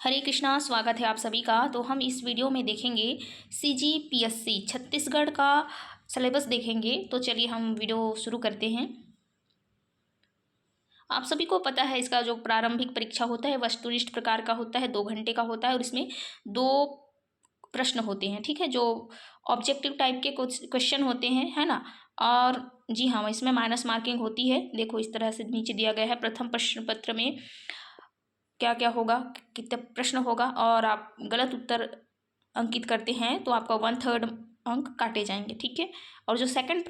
हरे कृष्णा, स्वागत है आप सभी का। तो हम इस वीडियो में देखेंगे CGPSC छत्तीसगढ़ का सिलेबस देखेंगे। तो चलिए हम वीडियो शुरू करते हैं। आप सभी को पता है इसका जो प्रारंभिक परीक्षा होता है वस्तुनिष्ठ प्रकार का होता है, 2 घंटे का होता है और इसमें 2 प्रश्न होते हैं। ठीक है, जो ऑब्जेक्टिव टाइप के कुछ क्वेश्चन होते हैं, है ना। और जी हाँ, इसमें माइनस मार्किंग होती है। देखो इस तरह से नीचे दिया गया है। प्रथम प्रश्न पत्र में क्या क्या होगा, कितने प्रश्न होगा, और आप गलत उत्तर अंकित करते हैं तो आपका 1/3 अंक काटे जाएंगे। ठीक है, और जो सेकंड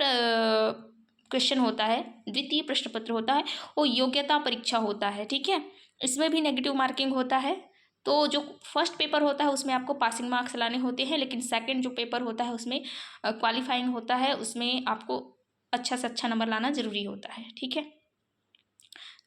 क्वेश्चन होता है, द्वितीय प्रश्न पत्र होता है, वो योग्यता परीक्षा होता है। ठीक है, इसमें भी नेगेटिव मार्किंग होता है। तो जो फर्स्ट पेपर होता है उसमें आपको पासिंग मार्क्स लाने होते हैं, लेकिन सेकंड जो पेपर होता है उसमें क्वालिफाइंग होता है, उसमें आपको अच्छा से अच्छा नंबर लाना जरूरी होता है। ठीक है,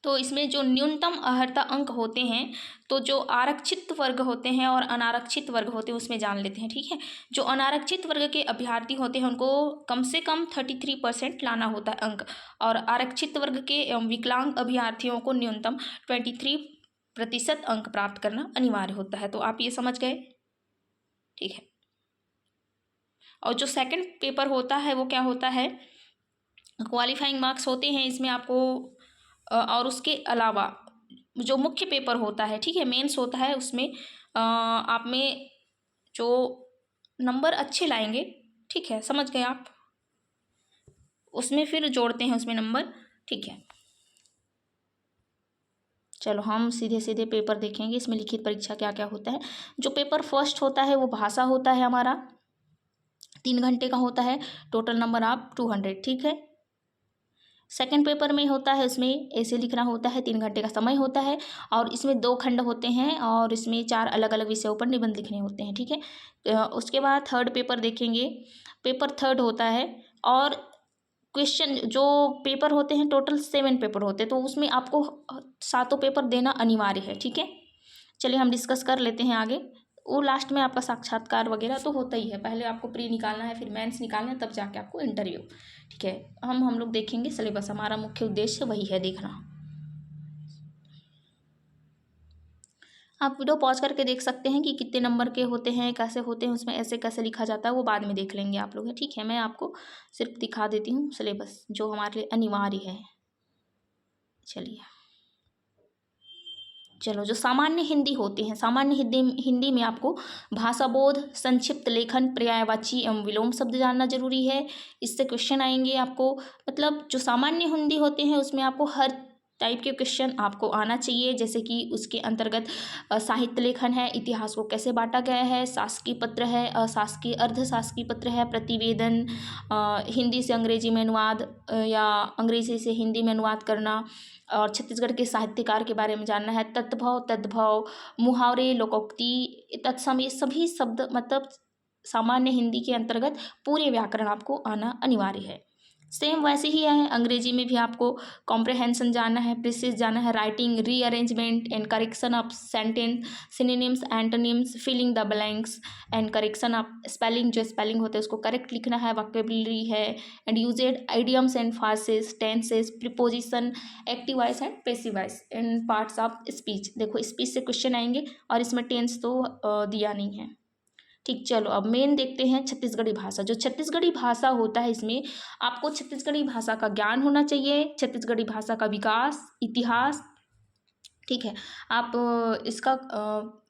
तो इसमें जो न्यूनतम अर्हता अंक होते हैं, तो जो आरक्षित वर्ग होते हैं और अनारक्षित वर्ग होते हैं उसमें जान लेते हैं। ठीक है, जो अनारक्षित वर्ग के अभ्यर्थी होते हैं उनको कम से कम 33% लाना होता है अंक, और आरक्षित वर्ग के एवं विकलांग अभ्यर्थियों को न्यूनतम 23% अंक प्राप्त करना अनिवार्य होता है। तो आप ये समझ गए। ठीक है, और जो सेकंड पेपर होता है वो क्या होता है, क्वालिफाइंग मार्क्स होते हैं इसमें आपको, और उसके अलावा जो मुख्य पेपर होता है, ठीक है, मेंस होता है, उसमें आप में जो नंबर अच्छे लाएंगे, ठीक है, समझ गए आप, उसमें फिर जोड़ते हैं उसमें नंबर। ठीक है, चलो हम सीधे सीधे पेपर देखेंगे। इसमें लिखित परीक्षा क्या क्या होता है। जो पेपर फर्स्ट होता है वो भाषा होता है हमारा, 3 घंटे का होता है, टोटल नंबर आप 200। ठीक है, सेकंड पेपर में होता है, उसमें ऐसे लिखना होता है, 3 घंटे का समय होता है, और इसमें 2 खंड होते हैं और इसमें 4 अलग अलग विषयों पर निबंध लिखने होते हैं। ठीक है, उसके बाद थर्ड पेपर देखेंगे। पेपर थर्ड होता है, और क्वेश्चन जो पेपर होते हैं टोटल 7 पेपर होते हैं, तो उसमें आपको 7 पेपर देना अनिवार्य है। ठीक है, चलिए हम डिस्कस कर लेते हैं आगे। वो लास्ट में आपका साक्षात्कार वगैरह तो होता ही है, पहले आपको प्री निकालना है, फिर मेंस निकालना है, तब जाके आपको इंटरव्यू। ठीक है, हम लोग देखेंगे सिलेबस, हमारा मुख्य उद्देश्य वही है देखना। आप वीडियो पॉज करके देख सकते हैं कि कितने नंबर के होते हैं, कैसे होते हैं, उसमें ऐसे कैसे लिखा जाता है, वो बाद में देख लेंगे आप लोग। है ठीक है, मैं आपको सिर्फ दिखा देती हूँ सिलेबस जो हमारे लिए अनिवार्य है। चलिए, चलो जो सामान्य हिंदी होती हैं, सामान्य हिंदी में आपको भाषा बोध, संक्षिप्त लेखन, पर्यायवाची एवं विलोम शब्द जानना जरूरी है। इससे क्वेश्चन आएंगे आपको, मतलब जो सामान्य हिंदी होते हैं उसमें आपको हर टाइप के क्वेश्चन आपको आना चाहिए। जैसे कि उसके अंतर्गत साहित्य लेखन है, इतिहास को कैसे बांटा गया है, शासकीय पत्र है, अशासकीय अर्धशासकीय पत्र है, प्रतिवेदन, हिंदी से अंग्रेजी में अनुवाद, या अंग्रेजी से हिंदी में अनुवाद करना, और छत्तीसगढ़ के साहित्यकार के बारे में जानना है, तत्भव, तद्भव, मुहावरे, लोकोक्ति, तत्सम, ये सभी शब्द मतलब सामान्य हिंदी के अंतर्गत पूरे व्याकरण आपको आना अनिवार्य है। सेम वैसे ही है, अंग्रेजी में भी आपको कॉम्प्रहेंशन जानना है, प्रिसिस जानना है, writing, rearrangement and correction of sentence, synonyms, antonyms, filling the blanks and correction of spelling, जो स्पेलिंग होता है उसको करेक्ट लिखना है, वोकैबुलरी है, and used idioms and phrases, tenses, preposition, active voice and passive voice and parts of speech. देखो speech से question आएंगे और इसमें टेंस तो दिया नहीं है। ठीक, चलो अब मेन देखते हैं छत्तीसगढ़ी भाषा। जो छत्तीसगढ़ी भाषा होता है इसमें आपको छत्तीसगढ़ी भाषा का ज्ञान होना चाहिए, छत्तीसगढ़ी भाषा का विकास, इतिहास। ठीक है, आप इसका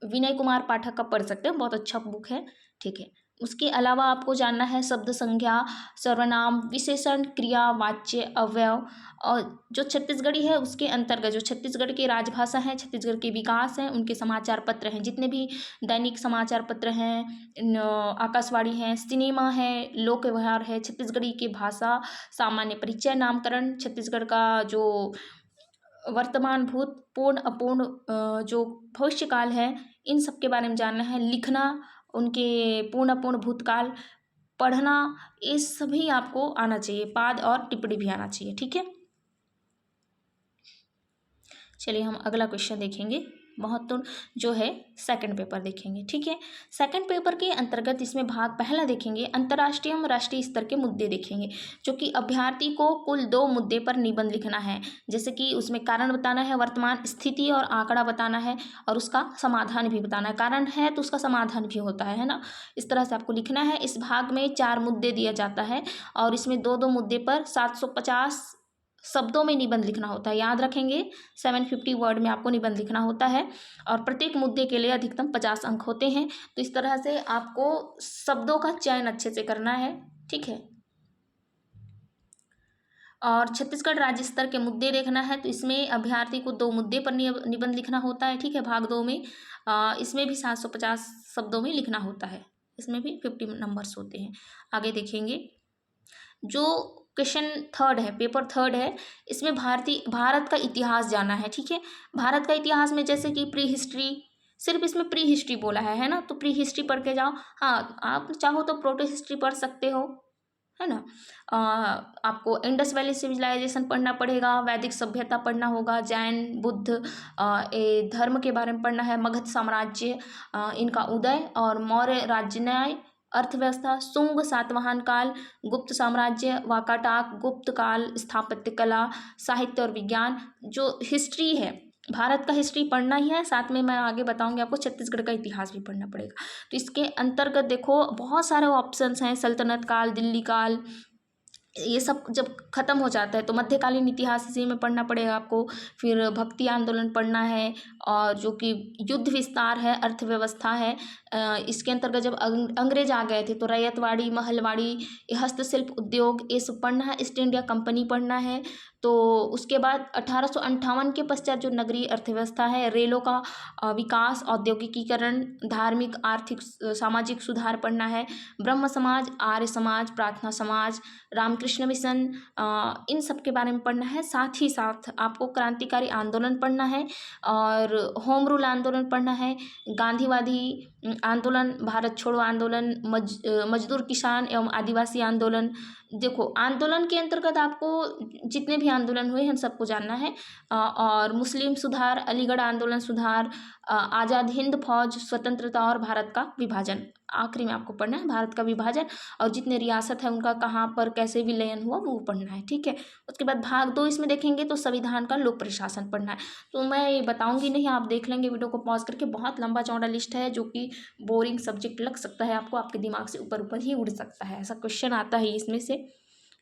विनय कुमार पाठक का पढ़ सकते हैं, बहुत अच्छा बुक है। ठीक है, उसके अलावा आपको जानना है शब्द संख्या, सर्वनाम, विशेषण, क्रिया, वाच्य, अवयव, और जो छत्तीसगढ़ी है उसके अंतर्गत जो छत्तीसगढ़ की राजभाषा है, छत्तीसगढ़ के विकास हैं, उनके समाचार पत्र हैं, जितने भी दैनिक समाचार पत्र हैं, आकाशवाणी है, सिनेमा है, लोक व्यवहार है, छत्तीसगढ़ी की भाषा, सामान्य परिचय, नामकरण, छत्तीसगढ़ का जो वर्तमान, भूत, पूर्ण, अपूर्ण, जो भविष्यकाल है, इन सब के बारे में जानना है, लिखना, उनके पूर्ण अपूर्ण भूतकाल पढ़ना, ये सभी आपको आना चाहिए, पाद और टिप्पणी भी आना चाहिए। ठीक है, चलिए हम अगला क्वेश्चन देखेंगे। महत्वपूर्ण जो है सेकंड पेपर देखेंगे। ठीक है, सेकंड पेपर के अंतर्गत इसमें भाग पहला देखेंगे अंतर्राष्ट्रीय एवं राष्ट्रीय स्तर के मुद्दे देखेंगे, जो कि अभ्यर्थी को कुल 2 मुद्दे पर निबंध लिखना है। जैसे कि उसमें कारण बताना है, वर्तमान स्थिति और आंकड़ा बताना है, और उसका समाधान भी बताना है। कारण है तो उसका समाधान भी होता है ना। इस तरह से आपको लिखना है। इस भाग में 4 मुद्दे दिया जाता है और इसमें 2-2 मुद्दे पर 750 शब्दों में निबंध लिखना होता है। याद रखेंगे 750 वर्ड में आपको निबंध लिखना होता है और प्रत्येक मुद्दे के लिए अधिकतम 50 अंक होते हैं। तो इस तरह से आपको शब्दों का चयन अच्छे से करना है। ठीक है, और छत्तीसगढ़ राज्य स्तर के मुद्दे देखना है तो इसमें अभ्यर्थी को 2 मुद्दे पर निबंध लिखना होता है। ठीक है, भाग 2 में इसमें भी 750 शब्दों में लिखना होता है। इसमें भी 50 नंबर्स होते हैं। आगे देखेंगे जो क्वेश्चन थर्ड है, पेपर थर्ड है, इसमें भारत का इतिहास जाना है। ठीक है, भारत का इतिहास में जैसे कि प्री हिस्ट्री, सिर्फ इसमें प्री हिस्ट्री बोला है ना, तो प्री हिस्ट्री पढ़ के जाओ। हाँ, आप चाहो तो प्रोटो हिस्ट्री पढ़ सकते हो, है ना। आपको इंडस वैली सिविलाइजेशन पढ़ना पड़ेगा, वैदिक सभ्यता पढ़ना होगा, जैन बुद्ध धर्म के बारे में पढ़ना है, मगध साम्राज्य इनका उदय और मौर्य राज्य न्याय, अर्थव्यवस्था, शुंग सातवाहन काल, गुप्त साम्राज्य, वाकाटाक, गुप्त काल, स्थापत्य कला, साहित्य और विज्ञान। जो हिस्ट्री है, भारत का हिस्ट्री पढ़ना ही है, साथ में मैं आगे बताऊंगी आपको छत्तीसगढ़ का इतिहास भी पढ़ना पड़ेगा। तो इसके अंतर्गत देखो बहुत सारे ऑप्शंस हैं, सल्तनत काल, दिल्ली काल, ये सब जब खत्म हो जाता है तो मध्यकालीन इतिहास इसी में पढ़ना पड़ेगा आपको। फिर भक्ति आंदोलन पढ़ना है और जो कि युद्ध विस्तार है, अर्थव्यवस्था है। इसके अंतर्गत जब अंग्रेज आ गए थे तो रैयतवाड़ी, महलवाड़ी, हस्तशिल्प उद्योग ये सब पढ़ना है। ईस्ट इंडिया कंपनी पढ़ना है। तो उसके बाद 1858 के पश्चात जो नगरीय अर्थव्यवस्था है, रेलों का विकास, औद्योगिकीकरण, धार्मिक आर्थिक सामाजिक सुधार पढ़ना है। ब्रह्म समाज, आर्य समाज, प्रार्थना समाज, रामकृष्ण मिशन, इन सब के बारे में पढ़ना है। साथ ही साथ आपको क्रांतिकारी आंदोलन पढ़ना है और होम रूल आंदोलन पढ़ना है, गांधीवादी आंदोलन, भारत छोड़ो आंदोलन, मजदूर किसान एवं आदिवासी आंदोलन। देखो आंदोलन के अंतर्गत आपको जितने भी आंदोलन हुए हैं सबको जानना है। और मुस्लिम सुधार, अलीगढ़ आंदोलन सुधार, आज़ाद हिंद फौज, स्वतंत्रता और भारत का विभाजन। आखिरी में आपको पढ़ना है भारत का विभाजन और जितने रियासत है उनका कहाँ पर कैसे विलयन हुआ वो पढ़ना है। ठीक है, उसके बाद भाग 2 इसमें देखेंगे तो संविधान का लोक प्रशासन पढ़ना है। तो मैं ये बताऊंगी नहीं, आप देख लेंगे वीडियो को पॉज करके। बहुत लंबा चौड़ा लिस्ट है जो कि बोरिंग सब्जेक्ट लग सकता है आपको, आपके दिमाग से ऊपर ऊपर ही उड़ सकता है। ऐसा क्वेश्चन आता है इसमें से,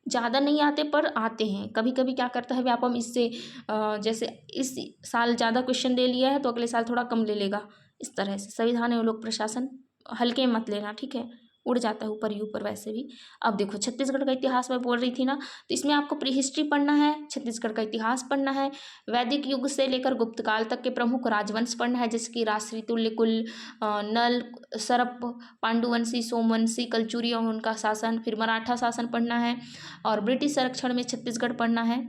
ज़्यादा नहीं आते पर आते हैं। कभी कभी क्या करता है व्यापम इससे जैसे इस साल ज़्यादा क्वेश्चन दे लिया है तो अगले साल थोड़ा कम ले लेगा। इस तरह से संविधान एवं लोक प्रशासन हल्के में मत लेना। ठीक है, उड़ जाता है ऊपर ही ऊपर वैसे भी। अब देखो छत्तीसगढ़ का इतिहास मैं बोल रही थी ना, तो इसमें आपको प्री हिस्ट्री पढ़ना है, छत्तीसगढ़ का इतिहास पढ़ना है, वैदिक युग से लेकर गुप्त काल तक के प्रमुख राजवंश पढ़ना है, जैसे कि राजश्री, तुल्यकुल, नल, सरप, पांडुवंशी, सोमवंशी, कलचुरी और उनका शासन। फिर मराठा शासन पढ़ना है और ब्रिटिश संरक्षण में छत्तीसगढ़ पढ़ना है।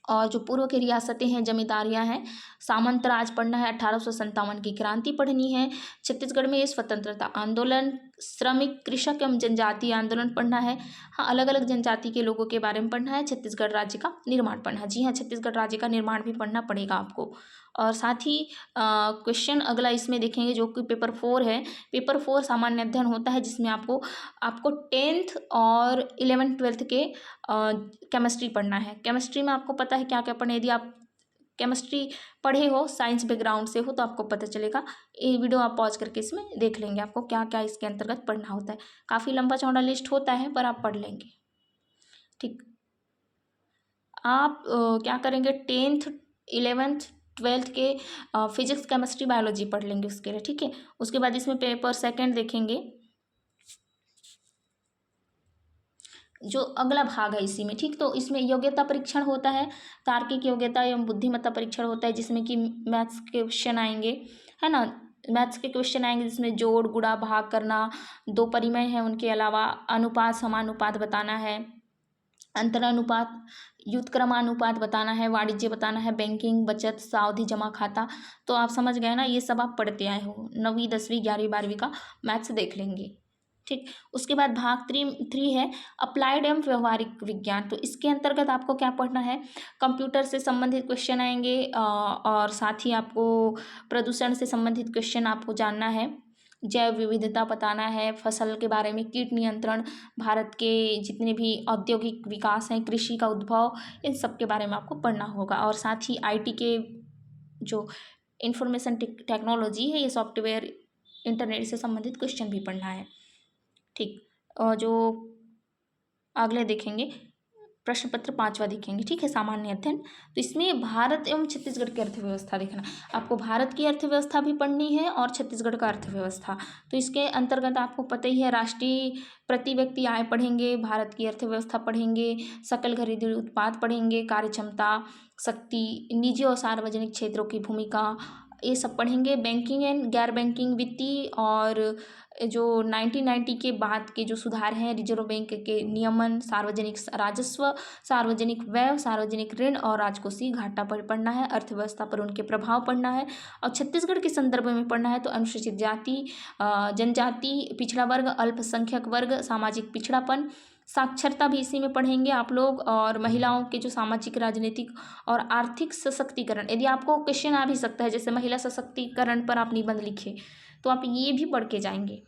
और जो पूर्व की रियासतें हैं, जमींदारियां हैं, सामंत राज पढ़ना है। 1857 की क्रांति पढ़नी है। छत्तीसगढ़ में स्वतंत्रता आंदोलन, श्रमिक, कृषक एवं जनजातीय आंदोलन पढ़ना है। हाँ, अलग अलग जनजाति के लोगों के बारे में पढ़ना है। छत्तीसगढ़ राज्य का निर्माण पढ़ना है। जी हाँ, छत्तीसगढ़ राज्य का निर्माण भी पढ़ना पड़ेगा आपको। और साथ ही क्वेश्चन अगला इसमें देखेंगे जो कि पेपर 4 है। पेपर 4 सामान्य अध्ययन होता है जिसमें आपको 10th और 11th 12th के केमिस्ट्री पढ़ना है। केमिस्ट्री में आपको पता है क्या क्या पढ़ना है। यदि आप केमिस्ट्री पढ़े हो, साइंस बैकग्राउंड से हो, तो आपको पता चलेगा। ये वीडियो आप पॉज करके इसमें देख लेंगे आपको क्या क्या इसके अंतर्गत पढ़ना होता है। काफ़ी लंबा चौड़ा लिस्ट होता है पर आप पढ़ लेंगे। ठीक, आप क्या करेंगे 10th 11th 12th के फिजिक्स, केमिस्ट्री, बायोलॉजी पढ़ लेंगे उसके लिए। ठीक है, उसके बाद इसमें पेपर 2 देखेंगे जो अगला भाग है इसी में। ठीक, तो इसमें योग्यता परीक्षण होता है, तार्किक योग्यता एवं बुद्धिमत्ता परीक्षण होता है जिसमें कि मैथ्स के क्वेश्चन आएंगे, है ना। मैथ्स के क्वेश्चन आएंगे जिसमें जोड़, गुणा, भाग करना, 2 परिमेय हैं, उनके अलावा अनुपात, समानुपात बताना है, अंतरानुपात, व्युत्क्रमानुपात बताना है, वाणिज्य बताना है, बैंकिंग, बचत, सावधि जमा खाता। तो आप समझ गए ना, ये सब आप पढ़ते आए हो। 9वीं 10वीं 11वीं 12वीं का मैथ्स देख लेंगे। ठीक। उसके बाद भाग थ्री है अप्लाइड एवं व्यवहारिक विज्ञान। तो इसके अंतर्गत आपको क्या पढ़ना है, कंप्यूटर से संबंधित क्वेश्चन आएंगे और साथ ही आपको प्रदूषण से संबंधित क्वेश्चन आपको जानना है, जैव विविधता बताना है, फसल के बारे में, कीट नियंत्रण, भारत के जितने भी औद्योगिक विकास हैं, कृषि का उद्भव, इन सब के बारे में आपको पढ़ना होगा। और साथ ही IT के जो इंफॉर्मेशन टेक्नोलॉजी है, ये सॉफ्टवेयर, इंटरनेट से संबंधित क्वेश्चन भी पढ़ना है। ठीक। और जो अगले देखेंगे प्रश्न पत्र 5वां देखेंगे, ठीक है, सामान्य अध्ययन। तो इसमें भारत एवं छत्तीसगढ़ की अर्थव्यवस्था देखना, आपको भारत की अर्थव्यवस्था भी पढ़नी है और छत्तीसगढ़ का अर्थव्यवस्था। तो इसके अंतर्गत आपको पता ही है, राष्ट्रीय प्रति व्यक्ति आय पढ़ेंगे, भारत की अर्थव्यवस्था पढ़ेंगे, सकल घरेलू उत्पाद पढ़ेंगे, कार्य क्षमता, शक्ति, निजी और सार्वजनिक क्षेत्रों की भूमिका, ये सब पढ़ेंगे। बैंकिंग एंड गैर बैंकिंग वित्तीय और जो 1990 के बाद के जो सुधार हैं, रिजर्व बैंक के नियमन, सार्वजनिक राजस्व, सार्वजनिक व्यय, सार्वजनिक ऋण और राजकोषीय घाटा पर पढ़ना है। अर्थव्यवस्था पर उनके प्रभाव पढ़ना है। और छत्तीसगढ़ के संदर्भ में पढ़ना है तो अनुसूचित जाति, जनजाति, पिछड़ा वर्ग, अल्पसंख्यक वर्ग, सामाजिक पिछड़ापन, साक्षरता भी इसी में पढ़ेंगे आप लोग, और महिलाओं के जो सामाजिक, राजनीतिक और आर्थिक सशक्तिकरण। यदि आपको क्वेश्चन आ भी सकता है, जैसे महिला सशक्तिकरण पर आप निबंध लिखे, तो आप ये भी पढ़ के जाएंगे,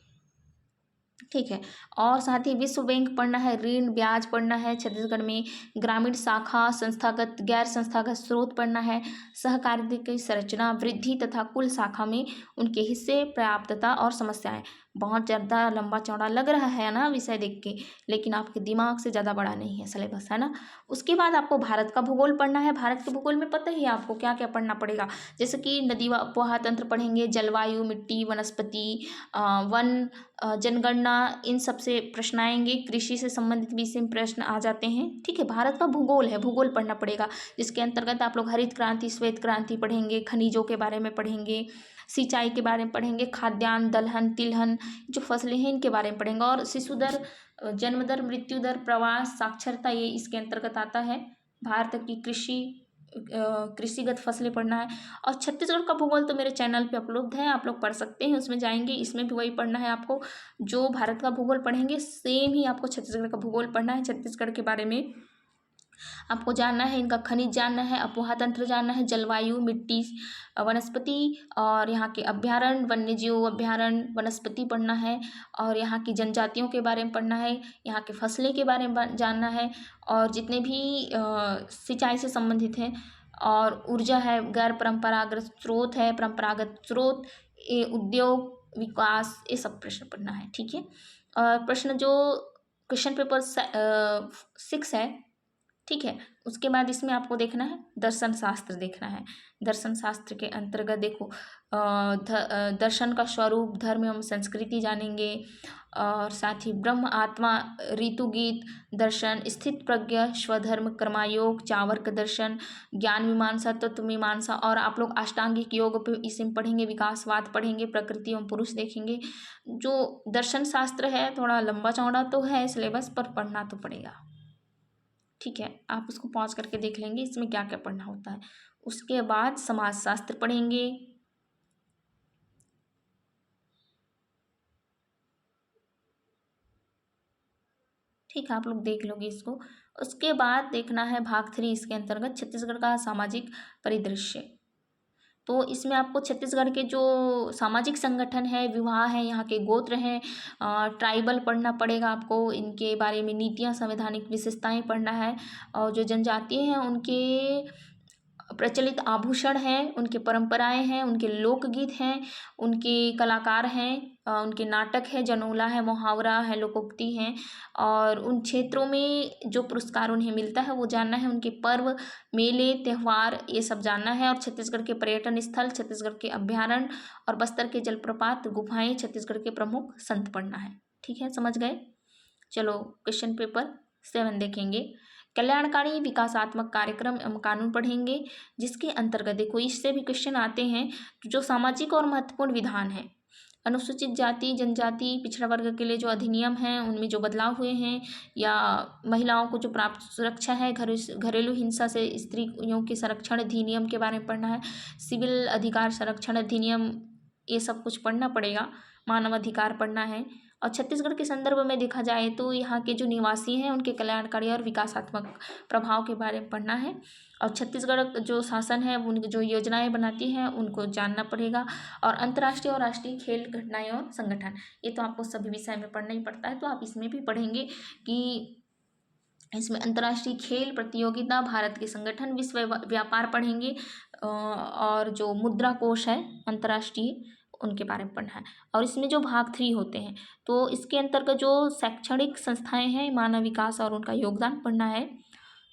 ठीक है। और साथ ही विश्व बैंक पढ़ना है, ऋण ब्याज पढ़ना है, छत्तीसगढ़ में ग्रामीण शाखा, संस्थागत गैर संस्थागत स्रोत पढ़ना है, सहकारिता की संरचना, वृद्धि तथा कुल शाखा में उनके हिस्से, पर्याप्तता और समस्याएं। बहुत ज़्यादा लंबा चौड़ा लग रहा है ना विषय देख के, लेकिन आपके दिमाग से ज़्यादा बड़ा नहीं है सिलेबस, है ना। उसके बाद आपको भारत का भूगोल पढ़ना है। भारत के भूगोल में पता ही है आपको क्या क्या पढ़ना पड़ेगा, जैसे कि नदी व उपवहा तंत्र पढ़ेंगे, जलवायु, मिट्टी, वनस्पति, वन, जनगणना, इन सब से प्रश्न आएंगे। कृषि से संबंधित भी इसमें प्रश्न आ जाते हैं, ठीक है। भारत का भूगोल है, भूगोल पढ़ना पड़ेगा, जिसके अंतर्गत आप लोग हरित क्रांति, श्वेत क्रांति पढ़ेंगे, खनिजों के बारे में पढ़ेंगे, सिंचाई के बारे में पढ़ेंगे, खाद्यान्न, दलहन, तिलहन, जो फसलें हैं इनके बारे में पढ़ेंगे। और शिशु दर, जन्म दर, मृत्यु दर, प्रवास, साक्षरता, ये इसके अंतर्गत आता है। भारत की कृषिगत फसलें पढ़ना है। और छत्तीसगढ़ का भूगोल तो मेरे चैनल पे उपलब्ध है, आप लोग पढ़ सकते हैं, उसमें जाएंगे, इसमें भी वही पढ़ना है आपको। जो भारत का भूगोल पढ़ेंगे सेम ही आपको छत्तीसगढ़ का भूगोल पढ़ना है। छत्तीसगढ़ के बारे में आपको जानना है, इनका खनिज जानना है, उपवहा तंत्र जानना है, जलवायु, मिट्टी, वनस्पति और यहाँ के अभ्यारण्य, वन्यजीव अभ्यारण्य, वनस्पति पढ़ना है। और यहाँ की जनजातियों के बारे में पढ़ना है, यहाँ के फसलें के बारे में जानना है, और जितने भी सिंचाई से संबंधित हैं, और ऊर्जा है, गैर परंपरागत स्रोत है, परंपरागत स्रोत, ये उद्योग विकास, ये सब प्रश्न पढ़ना है, ठीक है। और प्रश्न जो क्वेश्चन पेपर 6 है, ठीक है। उसके बाद इसमें आपको देखना है दर्शन शास्त्र देखना है। दर्शन शास्त्र के अंतर्गत देखो दर्शन का स्वरूप, धर्म एवं संस्कृति जानेंगे, और साथ ही ब्रह्म, आत्मा, ऋतुगीत दर्शन, स्थित प्रज्ञ, स्वधर्म, कर्मयोग, चावर्क दर्शन, ज्ञान मीमांसा, तत्व मीमांसा, और आप लोग अष्टांगिक योग पे इसमें पढ़ेंगे, विकासवाद पढ़ेंगे, प्रकृति एवं पुरुष देखेंगे। जो दर्शन शास्त्र है थोड़ा लंबा चौड़ा तो है सिलेबस, पर पढ़ना तो पड़ेगा, ठीक है। आप उसको पॉज करके देख लेंगे इसमें क्या क्या पढ़ना होता है। उसके बाद समाजशास्त्र पढ़ेंगे, ठीक है, आप लोग देख लोगे इसको। उसके बाद देखना है भाग 3, इसके अंतर्गत छत्तीसगढ़ का सामाजिक परिदृश्य। तो इसमें आपको छत्तीसगढ़ के जो सामाजिक संगठन है, विवाह है, यहाँ के गोत्र हैं, ट्राइबल पढ़ना पड़ेगा आपको, इनके बारे में नीतियाँ, संवैधानिक विशेषताएं पढ़ना है। और जो जनजातीय हैं उनके प्रचलित आभूषण हैं, उनके परंपराएं हैं, उनके लोकगीत हैं, उनके कलाकार हैं, उनके नाटक है, जनोला है, मुहावरा है, लोकोक्ति हैं, और उन क्षेत्रों में जो पुरस्कार उन्हें मिलता है वो जानना है, उनके पर्व, मेले, त्यौहार, ये सब जानना है। और छत्तीसगढ़ के पर्यटन स्थल, छत्तीसगढ़ के अभ्यारण्य और बस्तर के जलप्रपात, गुफाएं, छत्तीसगढ़ के प्रमुख संत पढ़ना है, ठीक है, समझ गए। चलो क्वेश्चन पेपर 7 देखेंगे। कल्याणकारी विकासात्मक कार्यक्रम एवं कानून पढ़ेंगे, जिसके अंतर्गत देखो इससे भी क्वेश्चन आते हैं। जो सामाजिक और महत्वपूर्ण विधान है, अनुसूचित जाति, जनजाति, पिछड़ा वर्ग के लिए जो अधिनियम हैं उनमें जो बदलाव हुए हैं, या महिलाओं को जो प्राप्त सुरक्षा है, घरेलू हिंसा से स्त्रियों के संरक्षण अधिनियम के बारे में पढ़ना है, सिविल अधिकार संरक्षण अधिनियम, ये सब कुछ पढ़ना पड़ेगा। मानव अधिकार पढ़ना है, और छत्तीसगढ़ के संदर्भ में देखा जाए तो यहाँ के जो निवासी हैं उनके कल्याणकारी और विकासात्मक प्रभाव के बारे में पढ़ना है। और छत्तीसगढ़ जो शासन है उनकी जो योजनाएं बनाती हैं उनको जानना पड़ेगा। और अंतर्राष्ट्रीय और राष्ट्रीय खेल घटनाएं और संगठन, ये तो आपको सभी विषय में पढ़ना ही पड़ता है, तो आप इसमें भी पढ़ेंगे कि इसमें अंतर्राष्ट्रीय खेल प्रतियोगिता, भारत के संगठन, विश्व व्यापार पढ़ेंगे और जो मुद्रा कोष है अंतर्राष्ट्रीय, उनके बारे में पढ़ना है। और इसमें जो भाग 3 होते हैं तो इसके अंतर्गत जो शैक्षणिक संस्थाएं हैं, मानव विकास और उनका योगदान पढ़ना है।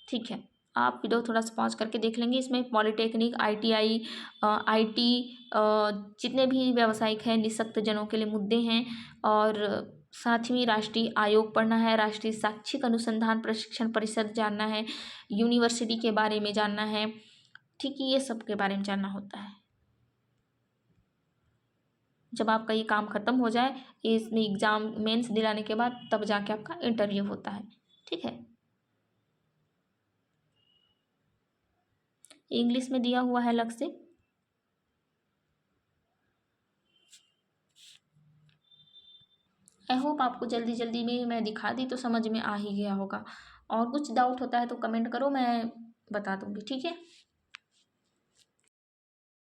ठीक है, आप वीडियो थोड़ा सा पॉज करके देख लेंगे। इसमें पॉलिटेक्निक, ITI, IT, जितने भी व्यावसायिक हैं, निःशक्त जनों के लिए मुद्दे हैं। और साथ ही राष्ट्रीय आयोग पढ़ना है, राष्ट्रीय शैक्षिक अनुसंधान प्रशिक्षण परिषद जानना है, यूनिवर्सिटी के बारे में जानना है। ठीक है, ये सब के बारे में जानना होता है। जब आपका ये काम ख़त्म हो जाए, इसमें एग्ज़ाम मेंस दिलाने के बाद, तब जाके आपका इंटरव्यू होता है। ठीक है, इंग्लिश में दिया हुआ है अलग से। आई होप आपको जल्दी जल्दी में मैं दिखा दी तो समझ में आ ही गया होगा। और कुछ डाउट होता है तो कमेंट करो, मैं बता दूंगी। ठीक है।